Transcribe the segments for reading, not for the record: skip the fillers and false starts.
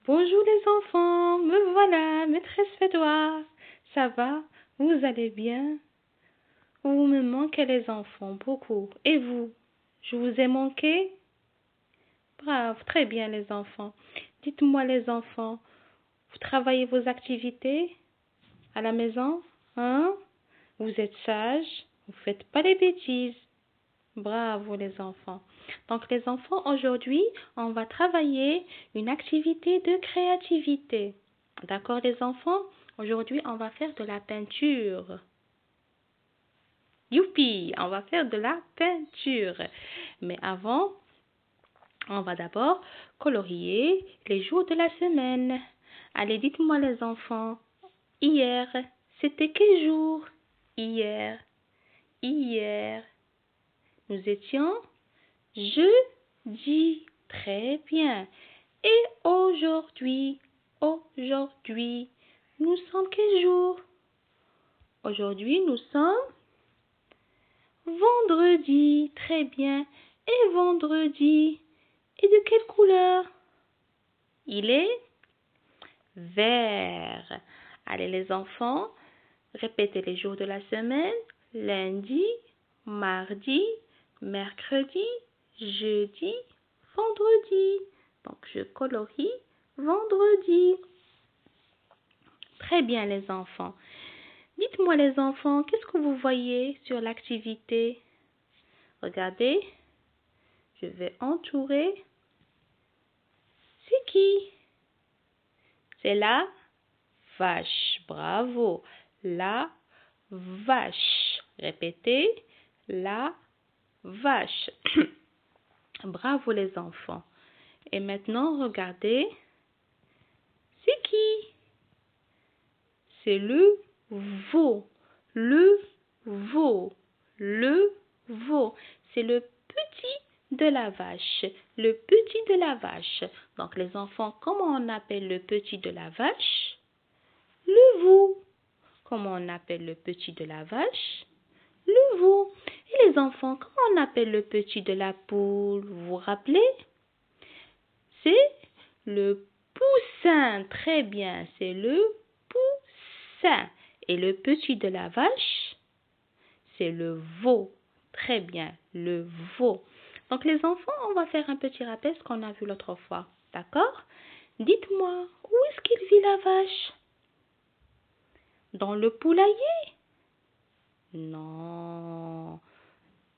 Bonjour les enfants, me voilà, maîtresse Fédois. Ça va? Vous allez bien? Vous me manquez les enfants, beaucoup. Et vous? Je vous ai manqué? Brave, très bien les enfants. Dites-moi les enfants, vous travaillez vos activités à la maison? Hein? Vous êtes sages? Vous faites pas les bêtises? Bravo les enfants. Donc les enfants, aujourd'hui, on va travailler une activité de créativité. D'accord les enfants? Aujourd'hui, on va faire de la peinture. Youpi! On va faire de la peinture. Mais avant, on va d'abord colorier les jours de la semaine. Allez, dites-moi les enfants. Hier, c'était quel jour? Hier, hier. Nous étions jeudi. Très bien. Et aujourd'hui, nous sommes quel jour? Aujourd'hui, nous sommes vendredi. Très bien. Et vendredi, et de quelle couleur? Il est vert. Allez les enfants, répétez les jours de la semaine. Lundi, mardi, mercredi, jeudi, vendredi. Donc, je colorie vendredi. Très bien, les enfants. Dites-moi, les enfants, qu'est-ce que vous voyez sur l'activité? Regardez, je vais entourer. C'est qui? C'est la vache. Bravo. La vache. Répétez, la vache. Bravo, les enfants. Et maintenant, regardez. C'est qui? C'est le veau. Le veau. Le veau. C'est le petit de la vache. Le petit de la vache. Donc, les enfants, comment on appelle le petit de la vache? Le veau. Comment on appelle le petit de la vache? Le veau. Et les enfants, comment on appelle le petit de la poule? Vous vous rappelez? C'est le poussin. Très bien, c'est le poussin. Et le petit de la vache, c'est le veau. Très bien, le veau. Donc les enfants, on va faire un petit rappel ce qu'on a vu l'autre fois. D'accord? Dites-moi, où est-ce qu'il vit la vache? Dans le poulailler? Non,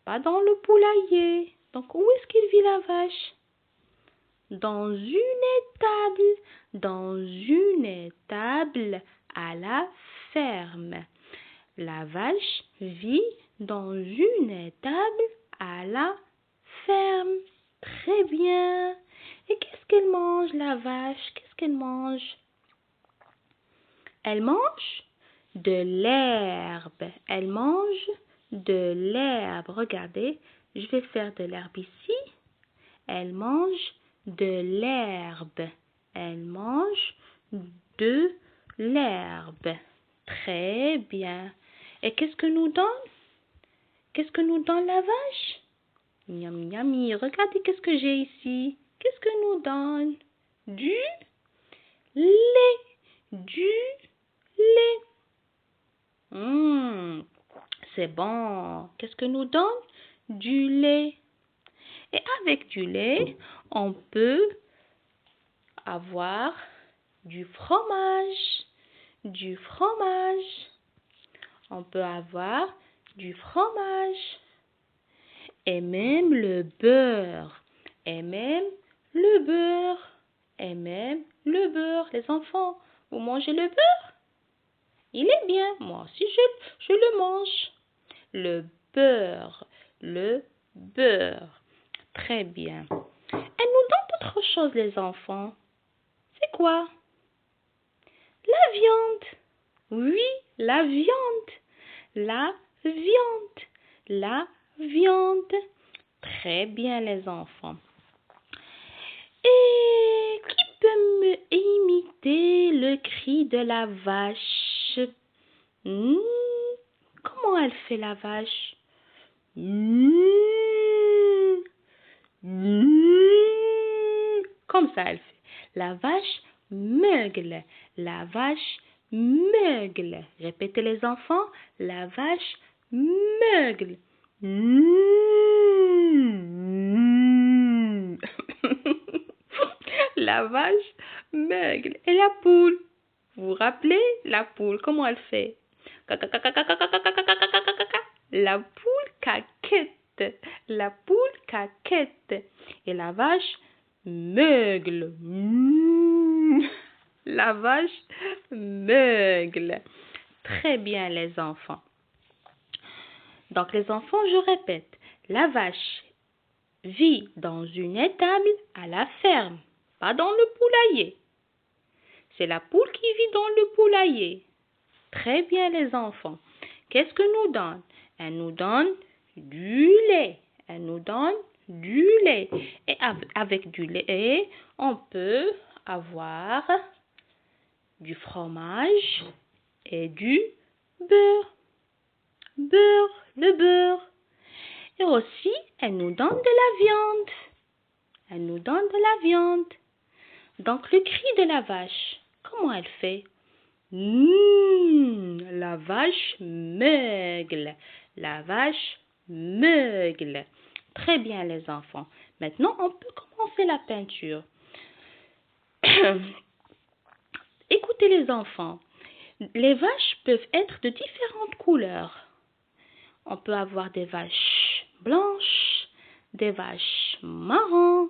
pas dans le poulailler. Donc où est-ce qu'il vit la vache? Dans une étable. Dans une étable à la ferme. La vache vit dans une étable à la ferme. Très bien. Et qu'est-ce qu'elle mange, la vache? Qu'est-ce qu'elle mange? Elle mange de l'herbe. Elle mange de l'herbe. Regardez, je vais faire de l'herbe ici. Elle mange de l'herbe. Elle mange de l'herbe. Très bien. Et qu'est-ce que nous donne? Qu'est-ce que nous donne la vache? Miam, miam, regardez qu'est-ce que j'ai ici. Qu'est-ce que nous donne? Du lait. Du lait. C'est bon. Qu'est-ce que nous donne? Du lait. Et avec du lait, on peut avoir du fromage. Du fromage. On peut avoir du fromage. Et même le beurre. Et même le beurre. Et même le beurre. Les enfants, vous mangez le beurre? Il est bien. Moi aussi, je le mange. Le beurre. Le beurre. Très bien. Elle nous donne d'autres choses, les enfants. C'est quoi? La viande. Oui, la viande. La viande. La viande. Très bien, les enfants. Et qui peut me imiter le cri de la vache? Comment elle fait la vache? Comme ça, elle fait. La vache meugle. La vache meugle. Répétez les enfants. La vache meugle. La vache meugle. Et la poule. Vous vous rappelez la poule, comment elle fait? La poule caquette. La poule caquette. Et la vache meugle. La vache meugle. Très bien les enfants. Donc les enfants, je répète. La vache vit dans une étable à la ferme, pas dans le poulailler. C'est la poule qui vit dans le poulailler. Très bien les enfants. Qu'est-ce que nous donne? Elle nous donne du lait. Elle nous donne du lait. Et avec du lait, on peut avoir du fromage et du beurre. Le beurre. Et aussi, elle nous donne de la viande. Elle nous donne de la viande. Donc, le cri de la vache, comment elle fait? La vache meugle. La vache meugle. Très bien, les enfants. Maintenant, on peut commencer la peinture. Écoutez, les enfants. Les vaches peuvent être de différentes couleurs. On peut avoir des vaches blanches, des vaches marron,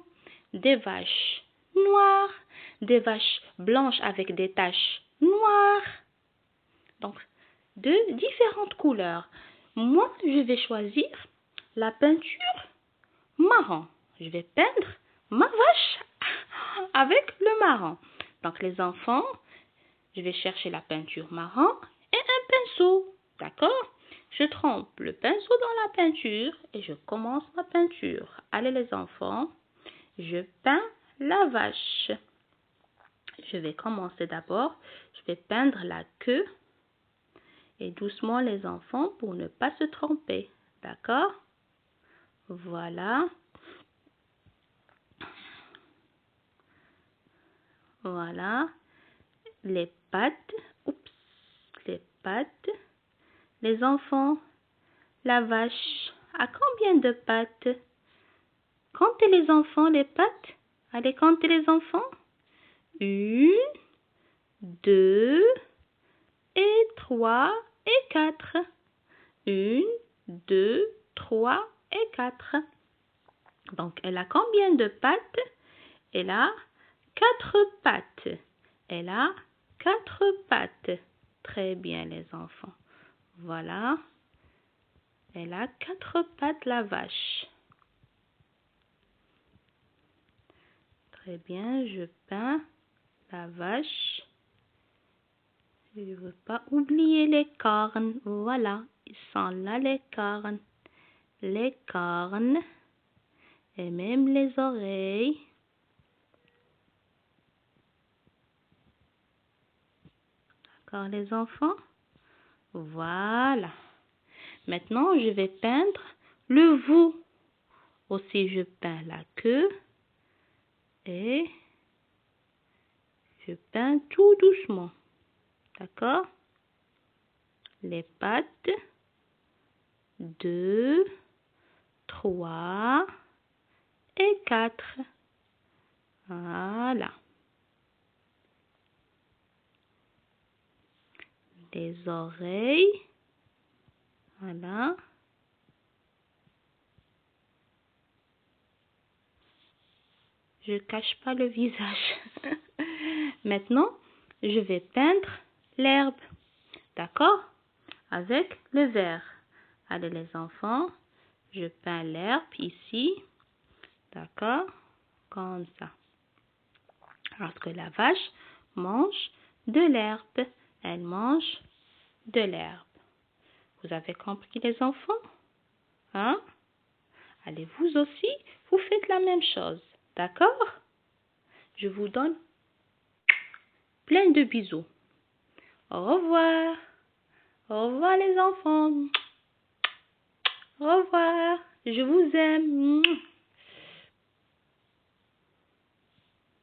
des vaches noires, des vaches blanches avec des taches noires. Donc, de différentes couleurs. Moi, je vais choisir la peinture marron. Je vais peindre ma vache avec le marron. Donc, les enfants, je vais chercher la peinture marron et un pinceau. D'accord? Je trempe le pinceau dans la peinture et je commence ma peinture. Allez les enfants, je peins la vache. Je vais commencer d'abord, je vais peindre la queue et doucement les enfants pour ne pas se tromper. D'accord? Voilà. Voilà. Les pattes. Oups. Les pattes. Les enfants, la vache a combien de pattes? Comptez les enfants, les pattes. Allez, comptez les enfants. 1, 2, et 3 et 4. 1, 2, 3 et 4. Donc, elle a combien de pattes? Elle a 4 pattes. Elle a 4 pattes. Très bien, les enfants. Voilà. Elle a 4 pattes, la vache. Très bien, je peins la vache. Je ne veux pas oublier les cornes. Voilà, ils sont là, les cornes. Les cornes. Et même les oreilles. D'accord, les enfants? Voilà. Maintenant, je vais peindre le veau. Aussi, je peins la queue. Et je peins tout doucement. D'accord? Les pattes. 2, 3 et 4. Voilà. Les oreilles. Voilà. Je cache pas le visage. Maintenant, je vais peindre l'herbe. D'accord? Avec le vert. Allez les enfants, je peins l'herbe ici. D'accord? Comme ça. Parce que la vache mange de l'herbe. Elle mange de l'herbe. Vous avez compris les enfants? Hein? Allez, vous aussi, vous faites la même chose. D'accord? Je vous donne plein de bisous. Au revoir. Au revoir les enfants. Au revoir. Je vous aime.